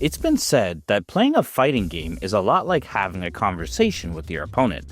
It's been said that playing a fighting game is a lot like having a conversation with your opponent.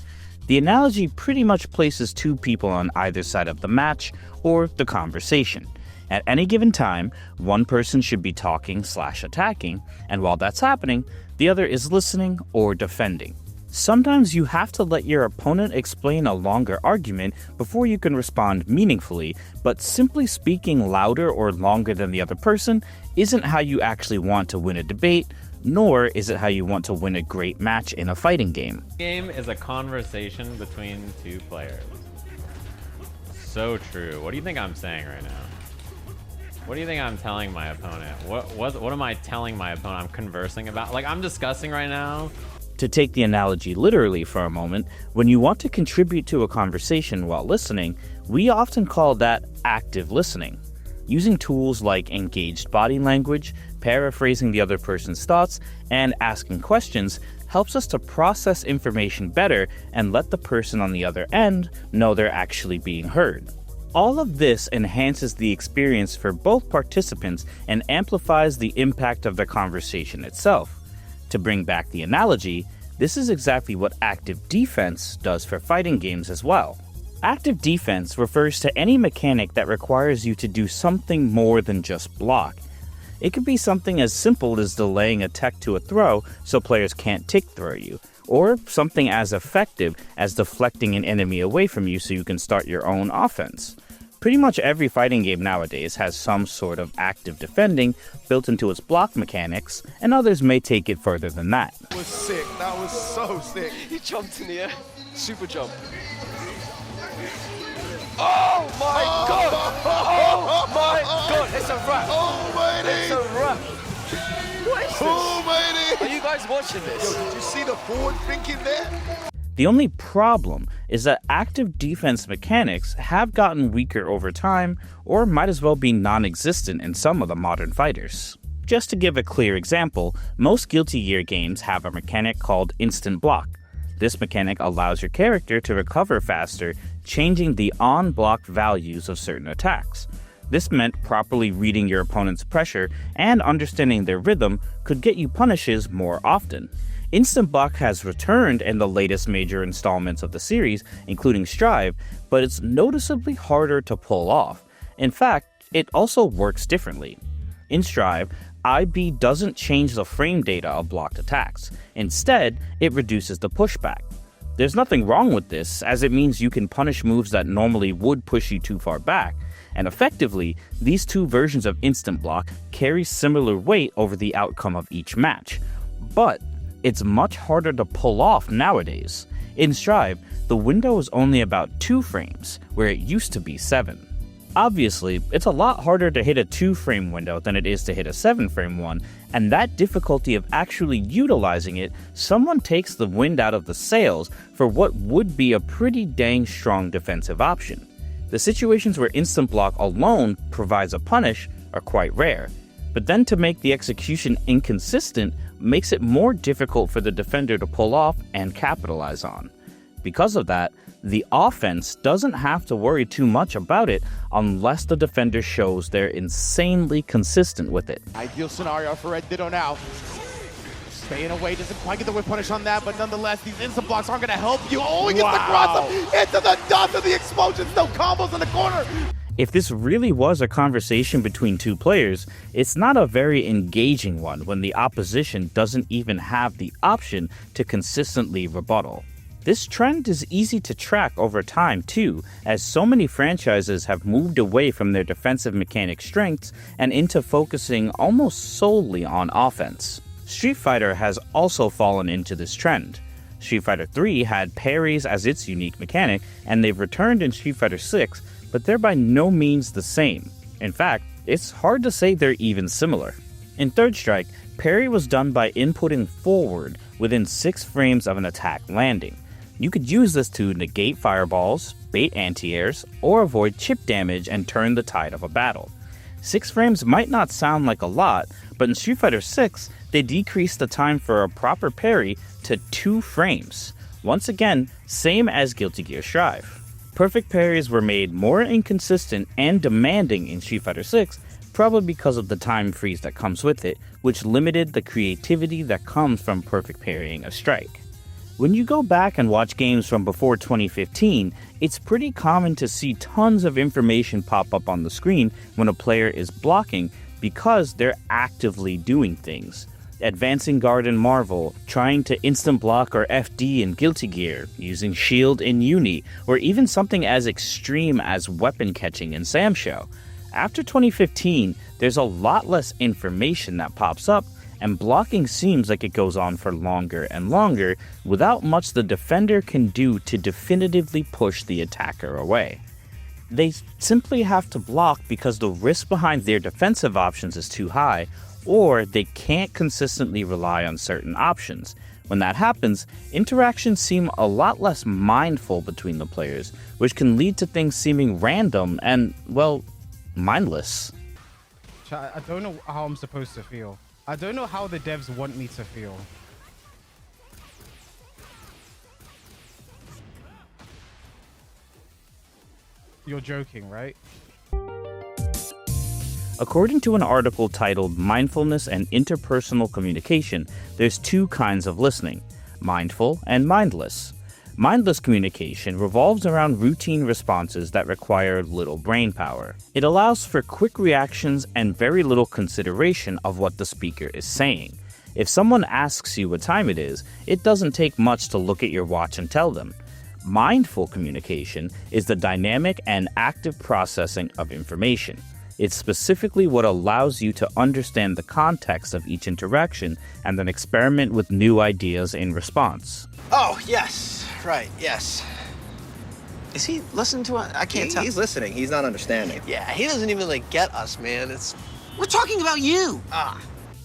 The analogy pretty much places two people on either side of the match or the conversation. At any given time, one person should be talking/attacking, and while that's happening, the other is listening or defending. Sometimes you have to let your opponent explain a longer argument before you can respond meaningfully, but simply speaking louder or longer than the other person isn't how you actually want to win a debate, nor is it how you want to win a great match in a fighting game. Game is a conversation between two players. So true. What do you think I'm saying right now? What do you think I'm telling my opponent? What am I telling my opponent? I'm conversing about? Like, I'm discussing right now. To take the analogy literally for a moment, when you want to contribute to a conversation while listening, we often call that active listening. Using tools like engaged body language, paraphrasing the other person's thoughts, and asking questions helps us to process information better and let the person on the other end know they're actually being heard. All of this enhances the experience for both participants and amplifies the impact of the conversation itself. To bring back the analogy, this is exactly what active defense does for fighting games as well. Active defense refers to any mechanic that requires you to do something more than just block. It could be something as simple as delaying a tech to a throw so players can't tick throw you, or something as effective as deflecting an enemy away from you so you can start your own offense. Pretty much every fighting game nowadays has some sort of active defending built into its block mechanics, and others may take it further than that. That was sick. That was so sick. He jumped in the air. Super jump. Oh my god! Oh my god! It's a wrap! Oh, matey! It's a wrap! What is this? Oh, matey! Are you guys watching this? Yo, did you see the forward thinking there? The only problem is that active defense mechanics have gotten weaker over time, or might as well be non-existent in some of the modern fighters. Just to give a clear example, most Guilty Gear games have a mechanic called Instant Block. This mechanic allows your character to recover faster, changing the on-block values of certain attacks. This meant properly reading your opponent's pressure and understanding their rhythm could get you punishes more often. Instant Block has returned in the latest major installments of the series, including Strive, but it's noticeably harder to pull off. In fact, it also works differently. In Strive, IB doesn't change the frame data of blocked attacks. Instead, it reduces the pushback. There's nothing wrong with this, as it means you can punish moves that normally would push you too far back, and effectively, these two versions of Instant Block carry similar weight over the outcome of each match. But it's much harder to pull off nowadays. In Strive, the window is only about 2 frames, where it used to be 7. Obviously, it's a lot harder to hit a 2-frame window than it is to hit a 7-frame one, and that difficulty of actually utilizing it, someone takes the wind out of the sails for what would be a pretty dang strong defensive option. The situations where Instant Block alone provides a punish are quite rare, but then to make the execution inconsistent makes it more difficult for the defender to pull off and capitalize on. Because of that, the offense doesn't have to worry too much about it unless the defender shows they're insanely consistent with it. Ideal scenario for Red Ditto now. Staying away, doesn't quite get the whip punish on that, but nonetheless, these instant blocks aren't going to help you. Oh, he gets the cross up into the dust of the explosion. Still combos in the corner. If this really was a conversation between two players, it's not a very engaging one when the opposition doesn't even have the option to consistently rebuttal. This trend is easy to track over time too, as so many franchises have moved away from their defensive mechanic strengths and into focusing almost solely on offense. Street Fighter has also fallen into this trend. Street Fighter 3 had parries as its unique mechanic, and they've returned in Street Fighter 6, but they're by no means the same. In fact, it's hard to say they're even similar. In Third Strike, parry was done by inputting forward within 6 frames of an attack landing. You could use this to negate fireballs, bait anti-airs, or avoid chip damage and turn the tide of a battle. 6 frames might not sound like a lot, but in Street Fighter 6, they decreased the time for a proper parry to 2 frames. Once again, same as Guilty Gear Strive. Perfect parries were made more inconsistent and demanding in Street Fighter 6, probably because of the time freeze that comes with it, which limited the creativity that comes from perfect parrying a strike. When you go back and watch games from before 2015, it's pretty common to see tons of information pop up on the screen when a player is blocking because they're actively doing things. Advancing guard in Marvel, trying to instant block or FD in Guilty Gear, using shield in Uni, or even something as extreme as weapon catching in Sam Show. After 2015, there's a lot less information that pops up, and blocking seems like it goes on for longer and longer without much the defender can do to definitively push the attacker away. They simply have to block because the risk behind their defensive options is too high, or they can't consistently rely on certain options. When that happens, interactions seem a lot less mindful between the players, which can lead to things seeming random and, well, mindless. I don't know how I'm supposed to feel. I don't know how the devs want me to feel. You're joking, right? According to an article titled Mindfulness and Interpersonal Communication, there's two kinds of listening, mindful and mindless. Mindless communication revolves around routine responses that require little brain power. It allows for quick reactions and very little consideration of what the speaker is saying. If someone asks you what time it is, it doesn't take much to look at your watch and tell them. Mindful communication is the dynamic and active processing of information. It's specifically what allows you to understand the context of each interaction and then experiment with new ideas in response. Oh, yes. Right, yes. Is he listening to us? I can't tell. He's listening. He's not understanding. Yeah, he doesn't even, get us, man. We're talking about you.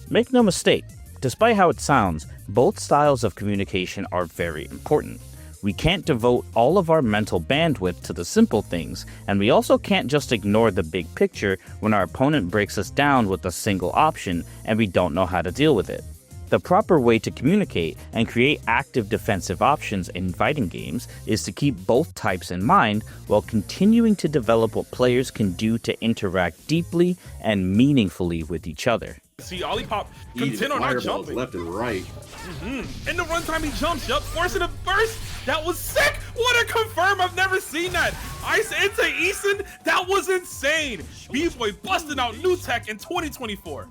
Make no mistake, despite how it sounds, both styles of communication are very important. We can't devote all of our mental bandwidth to the simple things, and we also can't just ignore the big picture when our opponent breaks us down with a single option and we don't know how to deal with it. The proper way to communicate and create active defensive options in fighting games is to keep both types in mind while continuing to develop what players can do to interact deeply and meaningfully with each other. See, Olipop content on not jumping. Left and right. In the runtime he jumps, forcing a burst. That was sick. What a confirm. I've never seen that. Ice into Eason. That was insane. B-Boy busting out new tech in 2024.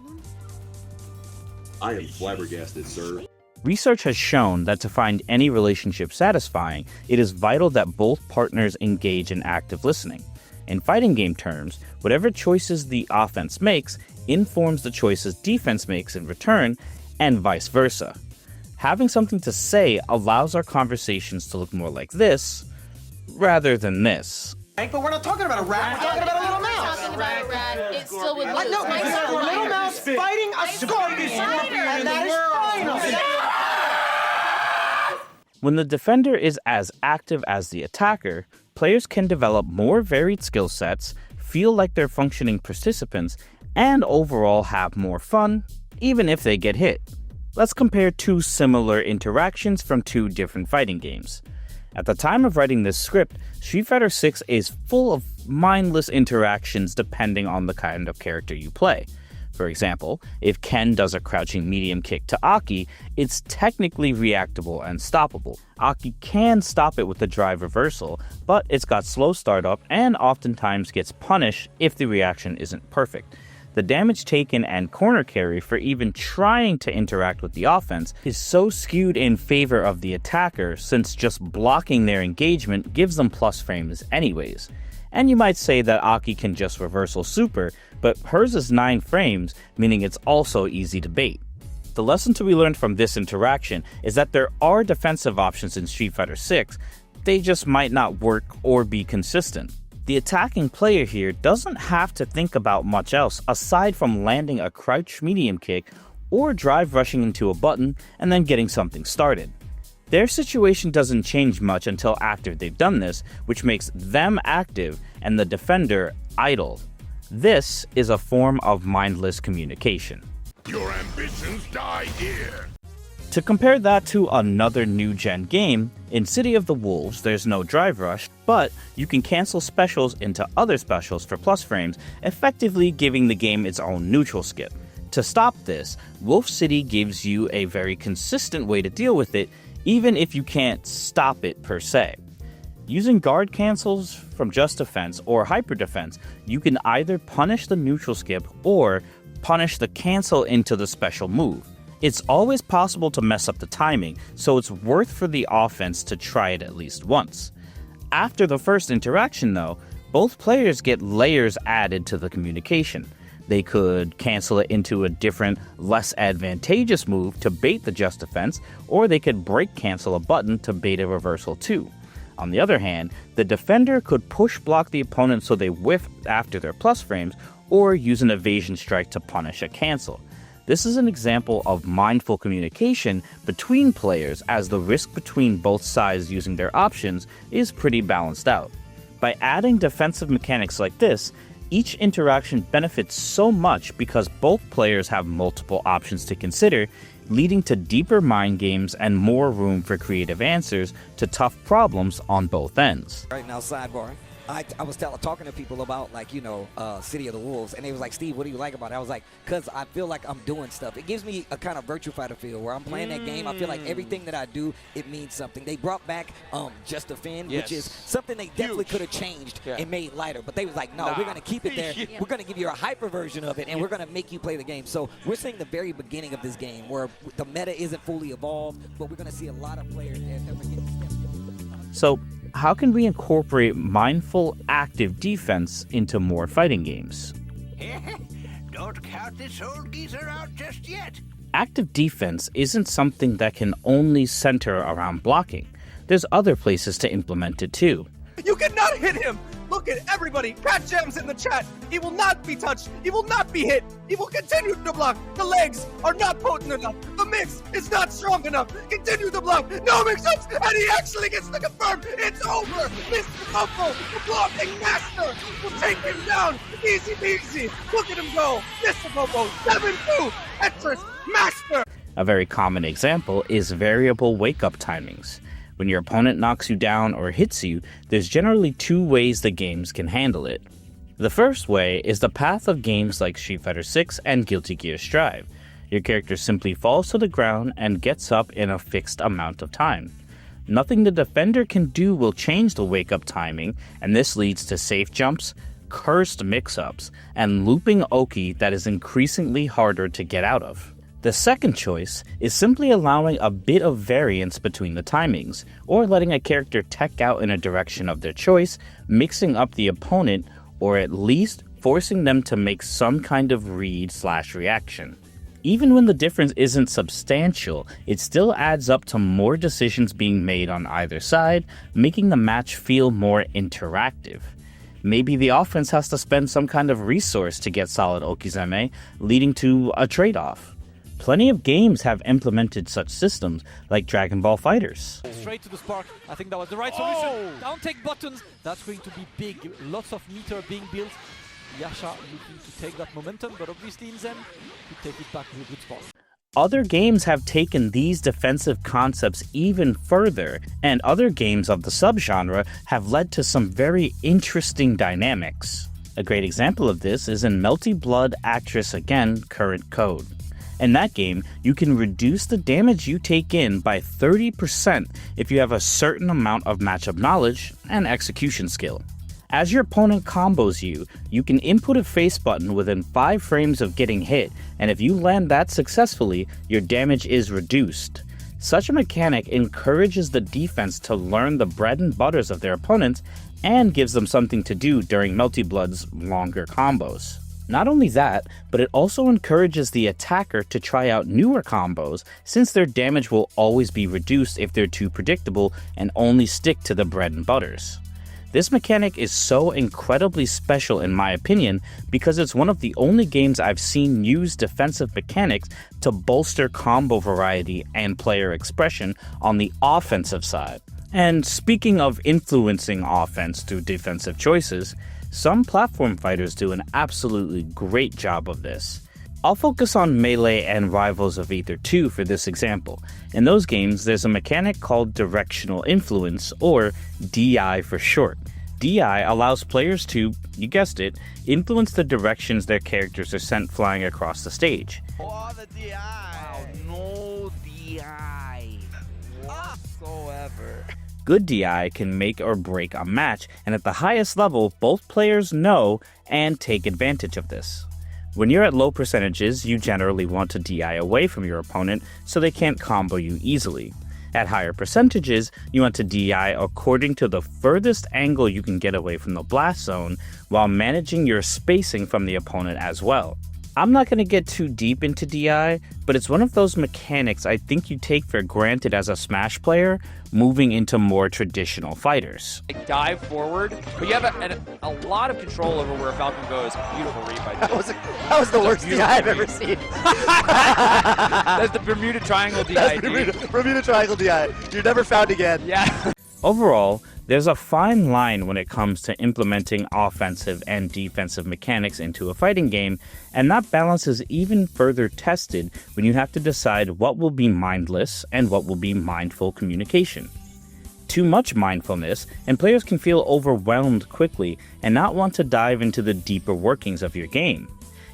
I am flabbergasted, sir. Research has shown that to find any relationship satisfying, it is vital that both partners engage in active listening. In fighting game terms, whatever choices the offense makes informs the choices defense makes in return, and vice versa. Having something to say allows our conversations to look more like this, rather than this. But we're not talking about a rat, we're talking about a little mouse. It still would lose. No, a little mouse fighting a scorpion, and that is final. When the defender is as active as the attacker, players can develop more varied skill sets, feel like they're functioning participants, and overall have more fun, even if they get hit. Let's compare two similar interactions from two different fighting games. At the time of writing this script, Street Fighter VI is full of mindless interactions depending on the kind of character you play. For example, if Ken does a crouching medium kick to Aki, it's technically reactable and stoppable. Aki can stop it with the drive reversal, but it's got slow startup and oftentimes gets punished if the reaction isn't perfect. The damage taken and corner carry for even trying to interact with the offense is so skewed in favor of the attacker since just blocking their engagement gives them plus frames anyways. And you might say that Aki can just reversal super, but hers is 9 frames, meaning it's also easy to bait. The lesson to be learned from this interaction is that there are defensive options in Street Fighter VI, they just might not work or be consistent. The attacking player here doesn't have to think about much else aside from landing a crouch medium kick or drive rushing into a button and then getting something started. Their situation doesn't change much until after they've done this, which makes them active and the defender idle. This is a form of mindless communication. Your ambitions die here. To compare that to another new-gen game, In City of the Wolves, there's no drive rush, but you can cancel specials into other specials for plus frames, effectively giving the game its own neutral skip. To stop this, Wolf City gives you a very consistent way to deal with it, even if you can't stop it per se. Using guard cancels from Just Defense or Hyper Defense, you can either punish the neutral skip or punish the cancel into the special move. It's always possible to mess up the timing, so it's worth for the offense to try it at least once. After the first interaction though, both players get layers added to the communication. They could cancel it into a different, less advantageous move to bait the Just Defense, or they could break cancel a button to bait a reversal too. On the other hand, the defender could push block the opponent so they whiff after their plus frames, or use an evasion strike to punish a cancel. This is an example of mindful communication between players, as the risk between both sides using their options is pretty balanced out. By adding defensive mechanics like this, each interaction benefits so much because both players have multiple options to consider, leading to deeper mind games and more room for creative answers to tough problems on both ends. Right now, sidebar. I was talking to people about, like, City of the Wolves, and they was like, Steve, what do you like about it? I was like, because I feel like I'm doing stuff. It gives me a kind of Virtua Fighter feel where I'm playing that game. I feel like everything that I do, it means something. They brought back Just Defend, which is something they definitely could have changed and made lighter. But they was like, no, we're going to keep it there. We're going to give you a hyper version of it, and we're going to make you play the game. So we're seeing the very beginning of this game where the meta isn't fully evolved, but we're going to see a lot of players that are getting stepped. So, how can we incorporate mindful, active defense into more fighting games? Don't count this old geezer out just yet. Active defense isn't something that can only center around blocking. There's other places to implement it too. You cannot hit him! Look at everybody! Pat Gems in the chat! He will not be touched! He will not be hit! He will continue to block! The legs are not potent enough! The mix is not strong enough! Continue to block! No mix-ups! And he actually gets the confirm! It's over! Mr. Popo, the blocking master, will take him down! Easy peasy! Look at him go! Mr. Popo, 7-2! Tetris master! A very common example is variable wake-up timings. When your opponent knocks you down or hits you, there's generally two ways the games can handle it. The first way is the path of games like Street Fighter 6 and Guilty Gear Strive. Your character simply falls to the ground and gets up in a fixed amount of time. Nothing the defender can do will change the wake-up timing, and this leads to safe jumps, cursed mix-ups, and looping Oki that is increasingly harder to get out of. The second choice is simply allowing a bit of variance between the timings, or letting a character tech out in a direction of their choice, mixing up the opponent, or at least forcing them to make some kind of read/reaction. Even when the difference isn't substantial, it still adds up to more decisions being made on either side, making the match feel more interactive. Maybe the offense has to spend some kind of resource to get solid Okizeme, leading to a trade-off. Plenty of games have implemented such systems, like Dragon Ball FighterZ. Straight to the spark. I think that was the right solution. Down take buttons. That's going to be big. Lots of meter being built. Yasha looking to take that momentum, but obviously in Zen, to take it back to a good spot. Other games have taken these defensive concepts even further, and other games of the subgenre have led to some very interesting dynamics. A great example of this is in Melty Blood Actress Again Current Code. In that game, you can reduce the damage you take in by 30% if you have a certain amount of matchup knowledge and execution skill. As your opponent combos you, you can input a face button within 5 frames of getting hit, and if you land that successfully, your damage is reduced. Such a mechanic encourages the defense to learn the bread and butters of their opponents and gives them something to do during Melty Blood's longer combos. Not only that, but it also encourages the attacker to try out newer combos, since their damage will always be reduced if they're too predictable and only stick to the bread and butters. This mechanic is so incredibly special in my opinion because it's one of the only games I've seen use defensive mechanics to bolster combo variety and player expression on the offensive side. And speaking of influencing offense through defensive choices, some platform fighters do an absolutely great job of this. I'll focus on Melee and Rivals of Aether 2 for this example. In those games, there's a mechanic called Directional Influence, or DI for short. DI allows players to, you guessed it, influence the directions their characters are sent flying across the stage. Oh, the DI. Wow, no DI whatsoever. Good DI can make or break a match, and at the highest level, both players know and take advantage of this. When you're at low percentages, you generally want to DI away from your opponent so they can't combo you easily. At higher percentages, you want to DI according to the furthest angle you can get away from the blast zone while managing your spacing from the opponent as well. I'm not going to get too deep into DI, but it's one of those mechanics I think you take for granted as a Smash player, moving into more traditional fighters. Dive forward, but you have a lot of control over where Falcon goes. Beautiful read by That was the worst DI I've ever seen. That's the Bermuda Triangle DI, Bermuda Triangle DI. You're never found again. Yeah. Overall, there's a fine line when it comes to implementing offensive and defensive mechanics into a fighting game, and that balance is even further tested when you have to decide what will be mindless and what will be mindful communication. Too much mindfulness, and players can feel overwhelmed quickly and not want to dive into the deeper workings of your game.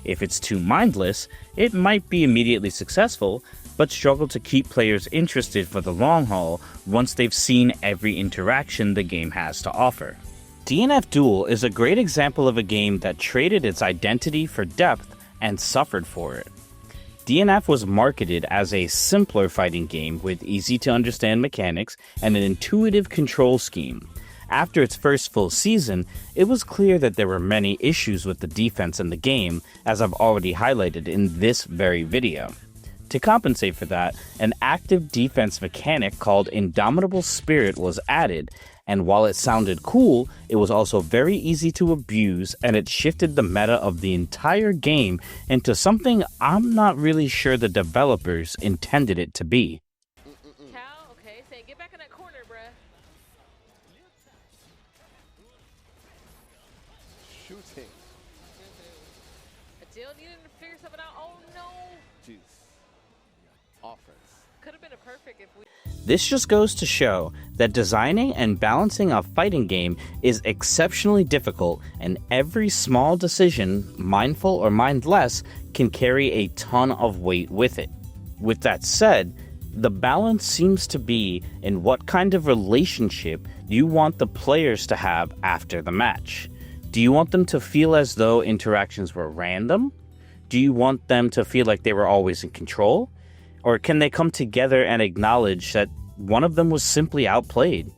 If it's too mindless, it might be immediately successful, but struggle to keep players interested for the long haul once they've seen every interaction the game has to offer. DNF Duel is a great example of a game that traded its identity for depth and suffered for it. DNF was marketed as a simpler fighting game with easy-to-understand mechanics and an intuitive control scheme. After its first full season, it was clear that there were many issues with the defense in the game, as I've already highlighted in this very video. To compensate for that, an active defense mechanic called Indomitable Spirit was added, and while it sounded cool, it was also very easy to abuse, and it shifted the meta of the entire game into something I'm not really sure the developers intended it to be. Cal, okay, say get back in that corner, bruh. Shooting. Adele needed to figure something out. Oh no. Jeez. Offense. Could have been a perfect if we. This just goes to show that designing and balancing a fighting game is exceptionally difficult, and every small decision, mindful or mindless, can carry a ton of weight with it. With that said, the balance seems to be in what kind of relationship you want the players to have after the match. Do you want them to feel as though interactions were random? Do you want them to feel like they were always in control? Or can they come together and acknowledge that one of them was simply outplayed?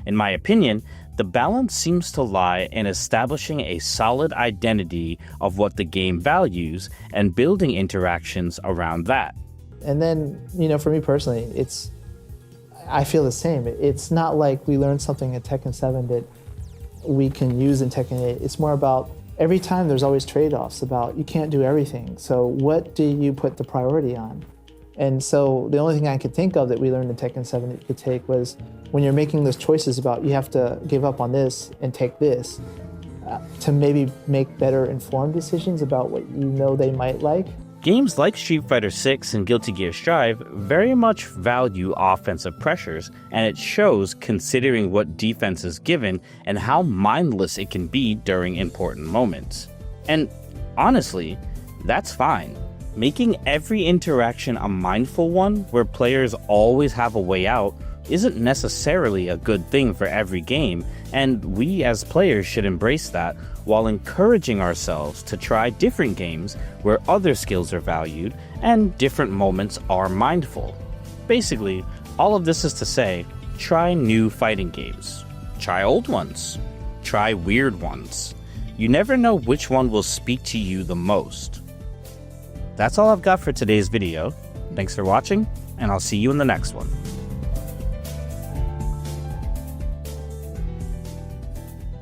In my opinion, the balance seems to lie in establishing a solid identity of what the game values and building interactions around that. And then, for me personally, I feel the same. It's not like we learned something in Tekken 7 that we can use in Tekken 8. It's more about every time there's always trade-offs about you can't do everything. So what do you put the priority on? And so the only thing I could think of that we learned in Tekken 7 that you could take was when you're making those choices about you have to give up on this and take this, to maybe make better informed decisions about what they might like. Games like Street Fighter VI and Guilty Gear Strive very much value offensive pressures, and it shows considering what defense is given and how mindless it can be during important moments. And honestly, that's fine. Making every interaction a mindful one, where players always have a way out, isn't necessarily a good thing for every game, and we as players should embrace that while encouraging ourselves to try different games where other skills are valued and different moments are mindful. Basically, all of this is to say, try new fighting games. Try old ones. Try weird ones. You never know which one will speak to you the most. That's all I've got for today's video. Thanks for watching, and I'll see you in the next one.